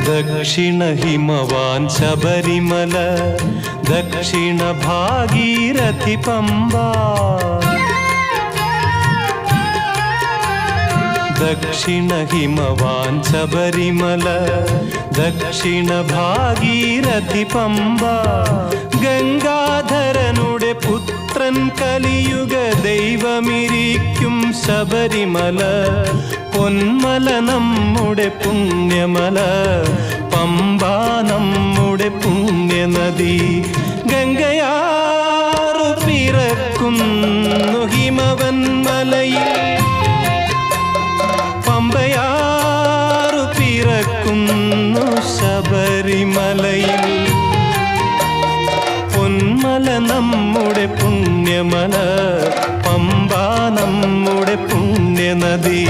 ദക്ഷിണ ഹിമവാൻ ശബരിമല, ദക്ഷിണ ഭാഗീരഥി പമ്പ. ദക്ഷിണ ഹിമവാൻ ശബരിമല, ദക്ഷിണ ഭാഗീരഥി പമ്പ. ഗംഗാധരനുടെ പുത്രൻ കലിയുഗ ദൈവമിരിക്കും ശബരിമല. പൊന്മല നമ്മുടെ പുണ്യമല, പമ്പ നമ്മുടെ പുണ്യനദി. ഗംഗയാറു പിറക്കുന്നു ഹിമവൻ മലയിൽ, പമ്പയാറു പിറക്കുന്നു ശബരിമലയിൽ. പൊന്മല നമ്മുടെ പുണ്യമല, പമ്പ നമ്മുടെ പുണ്യനദി.